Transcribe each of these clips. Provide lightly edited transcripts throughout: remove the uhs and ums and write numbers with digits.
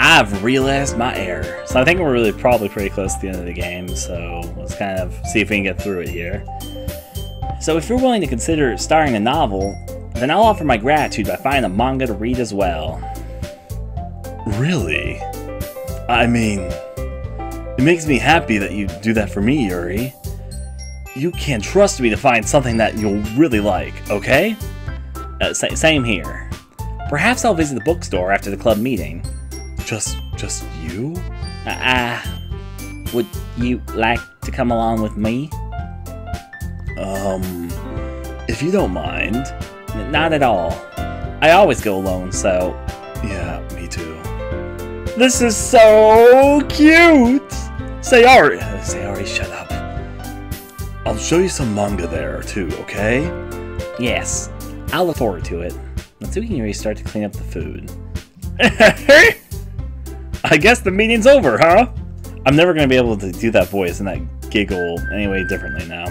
I've realized my error. So I think we're really probably pretty close to the end of the game, so let's kind of see if we can get through it here. So if you're willing to consider starring a novel, then I'll offer my gratitude by finding a manga to read as well. Really? I mean, it makes me happy that you do that for me, Yuri. You can trust me to find something that you'll really like, okay? Same here. Perhaps I'll visit the bookstore after the club meeting. Just you? Would you like to come along with me? If you don't mind. Not at all. I always go alone, so... Yeah, me too. This is so cute! Sayori, shut up. I'll show you some manga there, too, okay? Yes, I'll look forward to it. Natsuki and Yuri start to clean up the food. I guess the meeting's over, huh? I'm never going to be able to do that voice and that giggle anyway differently now.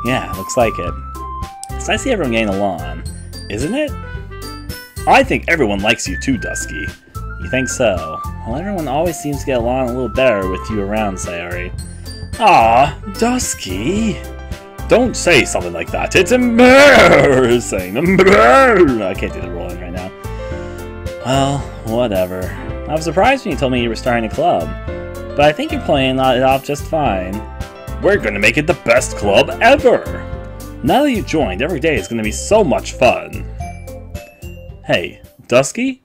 Yeah, looks like it. It's nice to see everyone getting along, isn't it? I think everyone likes you too, Dusky. You think so? Well, everyone always seems to get along a little better with you around, Sayori. Aw, Dusky! Don't say something like that. It's embarrassing. I can't do the rolling right now. Well, whatever. I was surprised when you told me you were starting a club, but I think you're playing it off just fine. We're gonna make it the best club ever! Now that you've joined, every day is gonna be so much fun. Hey, Dusky?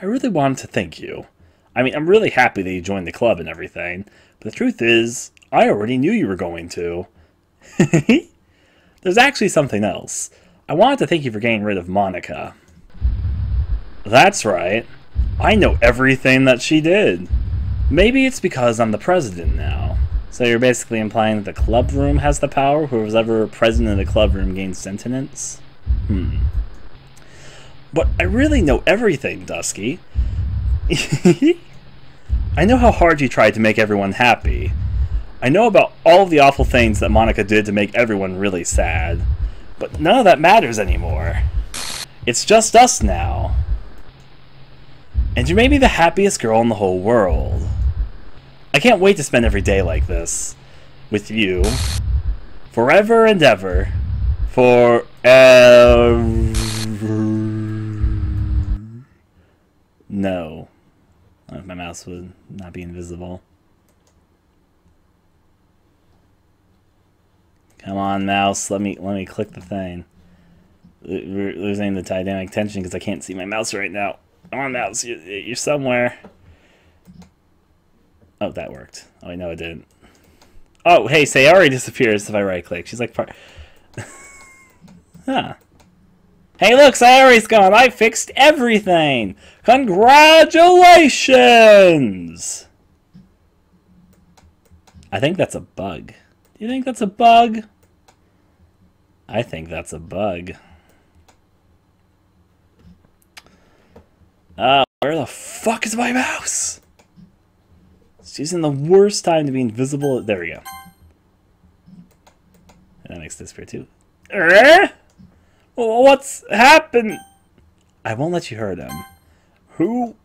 I really wanted to thank you. I mean, I'm really happy that you joined the club and everything, but the truth is, I already knew you were going to. There's actually something else. I wanted to thank you for getting rid of Monica. That's right. I know everything that she did. Maybe it's because I'm the president now. So you're basically implying that the club room has the power? Whoever's ever president of the club room gains sentience? But I really know everything, Dusky. I know how hard you tried to make everyone happy. I know about all of the awful things that Monica did to make everyone really sad. But none of that matters anymore. It's just us now. And you may be the happiest girl in the whole world. I can't wait to spend every day like this. With you. Forever and ever. Forever. No. If my mouse would not be invisible. Come on, mouse. Let me click the thing. We're losing the dynamic tension because I can't see my mouse right now. Come on, mouse. You're somewhere. Oh, that worked. Oh, wait, no, it didn't. Oh, hey, Sayori disappears if I right-click. She's like part... Huh. Hey, look, Sayori's gone. I fixed everything. Congratulations! I think that's a bug. Do you think that's a bug? I think that's a bug. Where the fuck is my mouse? It's using the worst time to be invisible. There we go. And that makes this disappear too. What's happened? I won't let you hurt him. Who?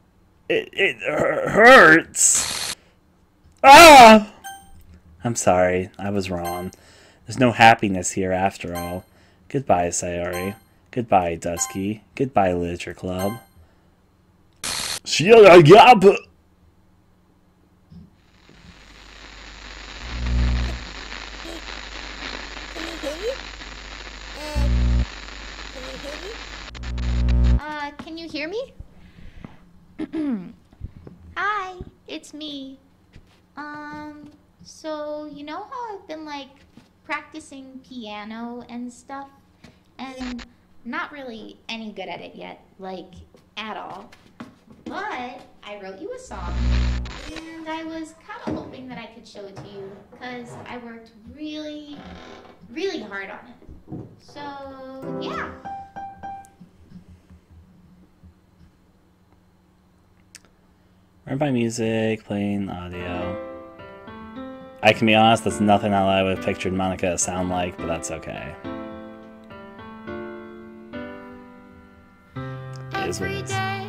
It hurts. Ah! I'm sorry. I was wrong. There's no happiness here after all. Goodbye, Sayori. Goodbye, Dusky. Goodbye, Literature Club. Shut up! Can you hear me? Hi, it's me. So you know how I've been like practicing piano and stuff, and not really any good at it yet, like at all. But I wrote you a song, and I was kind of hoping that I could show it to you, because I worked really, really hard on it. So, yeah. Run by music, playing audio. I can be honest, that's nothing that I would have pictured Monica to sound like, but that's okay. It is what it is. I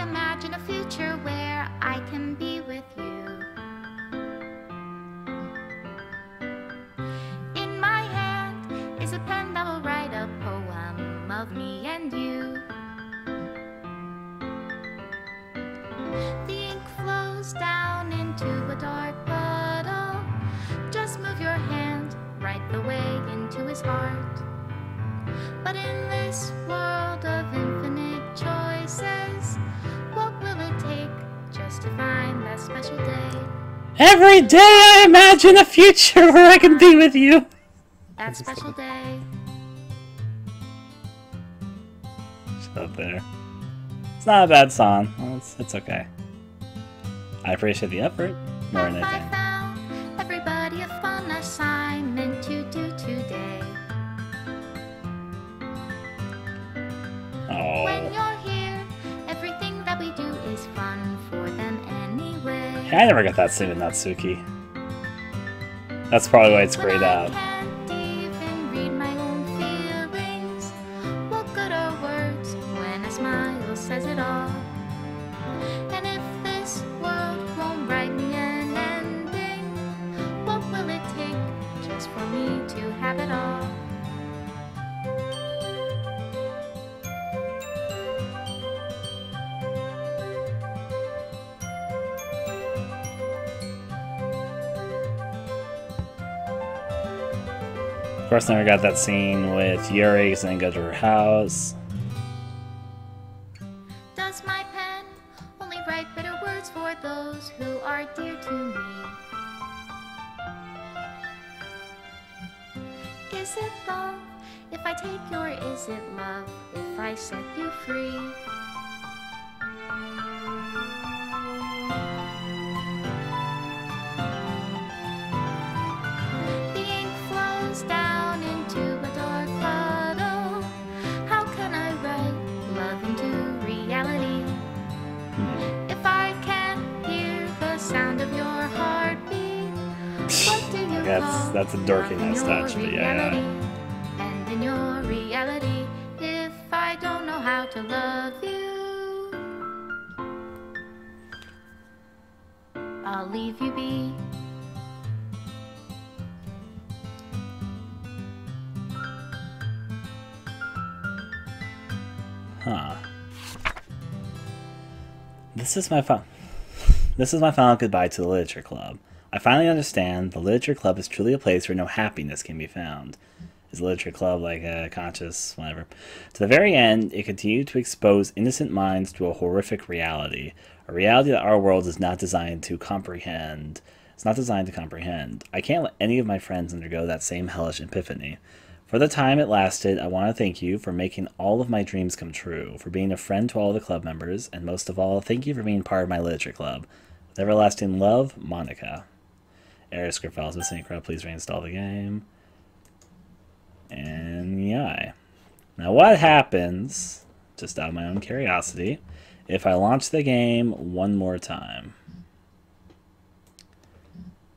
imagine a future The ink flows down into a dark puddle. Just move your hand right the way into his heart. But in this world of infinite choices, what will it take just to find that special day? Every day I imagine a future where I can be with you. That special day. Shut up there. It's not a bad song. Well, it's okay. I appreciate the effort more than Have I anything. found everybody a fun assignment to do today? Oh. When you're here, everything that we do is fun for them anyway. I never got that scene with Natsuki. That's probably why it's When grayed I out. can't even read my own feelings, what good are words when a smile says it all? And if this world won't write me an ending, what will it take just for me to have it all? Of course, never got that scene with Yuri because I didn't go to her house. Does my pen only write bitter words for those who are dear to me? Is it love if I take you, or is it love if I set you free? The ink flows down into a dark puddle. How can I write love into reality? If I can't hear the sound of your heartbeat, what do you call That's a dorkiness love in your touch, but yeah. reality? And in your reality, if I don't know how to love you, I'll leave you be. Huh. This is my final goodbye to the Literature Club. I finally understand the Literature Club is truly a place where no happiness can be found. Is the Literature Club like a conscious, whatever? To the very end, it continued to expose innocent minds to a horrific reality. A reality that our world is not designed to comprehend. It's not designed to comprehend. I can't let any of my friends undergo that same hellish epiphany. For the time it lasted, I want to thank you for making all of my dreams come true, for being a friend to all the club members, and most of all, thank you for being part of my literature club. With everlasting love, Monica. Error script files missing. Crap, please reinstall the game. And yeah. Now what happens, just out of my own curiosity, if I launch the game one more time?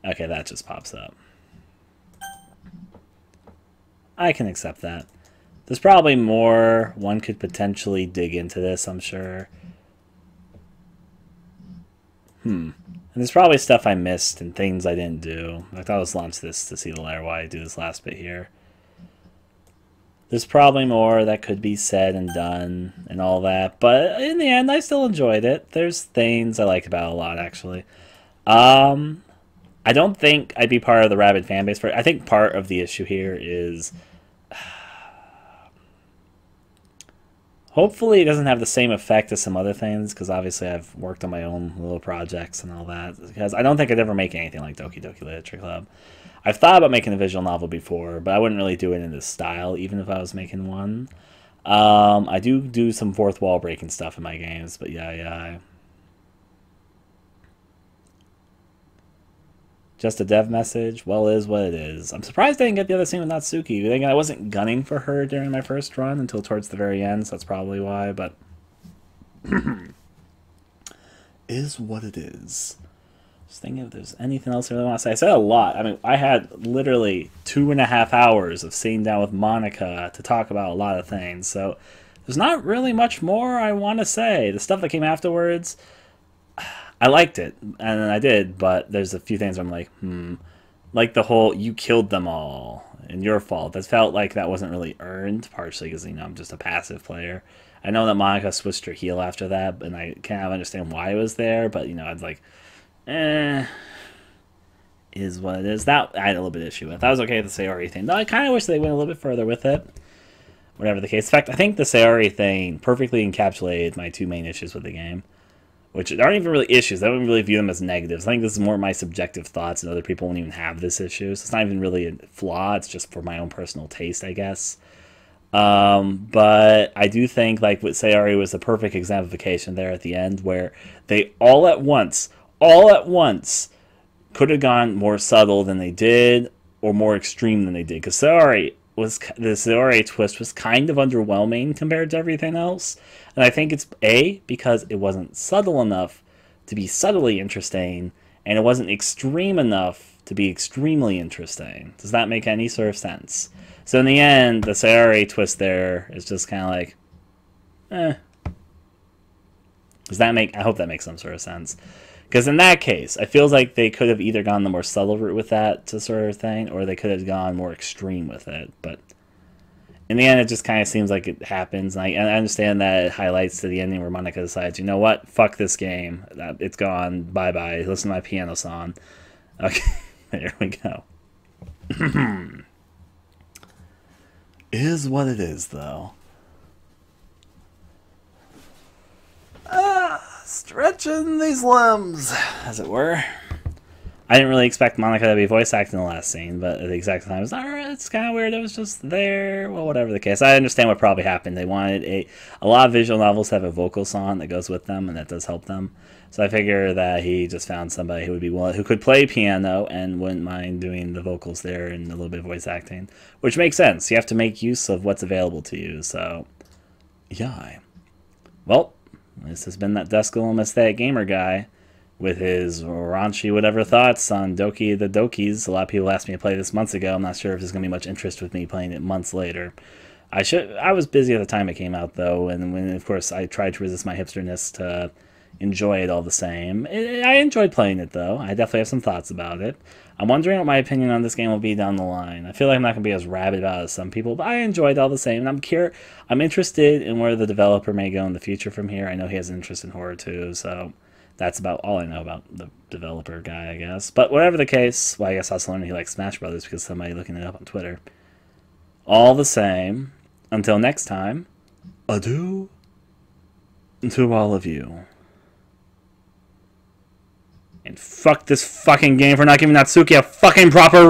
Okay, that just pops up. I can accept that. There's probably more. One could potentially dig into this, I'm sure. And there's probably stuff I missed and things I didn't do. Like, I was launched this to see the layer why I do this last bit here. There's probably more that could be said and done and all that, but in the end, I still enjoyed it. There's things I like about it a lot, actually. I don't think I'd be part of the rabid fan base for it. I think part of the issue here is hopefully it doesn't have the same effect as some other things, because obviously I've worked on my own little projects and all that, because I don't think I'd ever make anything like Doki Doki Literature Club. I've thought about making a visual novel before, but I wouldn't really do it in this style, even if I was making one. I do some fourth wall breaking stuff in my games, but yeah. Just a dev message? Well, it is what it is. I'm surprised I didn't get the other scene with Natsuki. I think I wasn't gunning for her during my first run until towards the very end, so that's probably why, but is what it is. Just thinking if there's anything else I really want to say. I said a lot. I mean, I had literally 2.5 hours of sitting down with Monica to talk about a lot of things, so there's not really much more I want to say. The stuff that came afterwards, I liked it, and I did, but there's a few things where I'm like, like the whole, you killed them all, and your fault. That felt like that wasn't really earned, partially because, you know, I'm just a passive player. I know that Monica switched her heel after that, and I kind of understand why it was there, but, you know, I'd like, is what it is. That I had a little bit of issue with. I was okay with the Sayori thing. Though I kind of wish they went a little bit further with it. Whatever the case. In fact, I think the Sayori thing perfectly encapsulated my two main issues with the game. Which aren't even really issues. I don't really view them as negatives. I think this is more my subjective thoughts, and other people won't even have this issue. So it's not even really a flaw. It's just for my own personal taste, I guess. But I do think, like, with Sayori was the perfect exemplification there at the end, where they all at once, could have gone more subtle than they did, or more extreme than they did. Because the Sayori twist was kind of underwhelming compared to everything else. And I think it's A, because it wasn't subtle enough to be subtly interesting, and it wasn't extreme enough to be extremely interesting. Does that make any sort of sense? So in the end, the Sayori twist there is just kind of like, Does that make... I hope that makes some sort of sense. Because in that case, I feel like they could have either gone the more subtle route with that sort of thing, or they could have gone more extreme with it. But in the end, it just kind of seems like it happens. And I understand that it highlights to the ending where Monica decides, you know what? Fuck this game. It's gone. Bye-bye. Listen to my piano song. Okay, there we go. Is what it is, though. Stretching these limbs, as it were. I didn't really expect Monica to be voice acting the last scene, but at the exact time, it's kind of weird. It was just there. Well, whatever the case. I understand what probably happened. They wanted a lot of visual novels have a vocal song that goes with them, and that does help them. So I figure that he just found somebody who would be who could play piano and wouldn't mind doing the vocals there and a little bit of voice acting, which makes sense. You have to make use of what's available to you. So, yeah. Well, this has been that Duskulam Aesthetic Gamer guy with his raunchy whatever thoughts on Doki the Dokis. A lot of people asked me to play this months ago. I'm not sure if there's going to be much interest with me playing it months later. I was busy at the time it came out, though, and when, of course, I tried to resist my hipsterness to enjoy it all the same. I enjoyed playing it, though. I definitely have some thoughts about it. I'm wondering what my opinion on this game will be down the line. I feel like I'm not going to be as rabid about it as some people, but I enjoyed it all the same. And I'm interested in where the developer may go in the future from here. I know he has an interest in horror, too, so that's about all I know about the developer guy, I guess. But whatever the case, well, I guess I also learned he likes Smash Brothers because somebody looking it up on Twitter. All the same, until next time, adieu to all of you. And fuck this fucking game for not giving Natsuki a fucking proper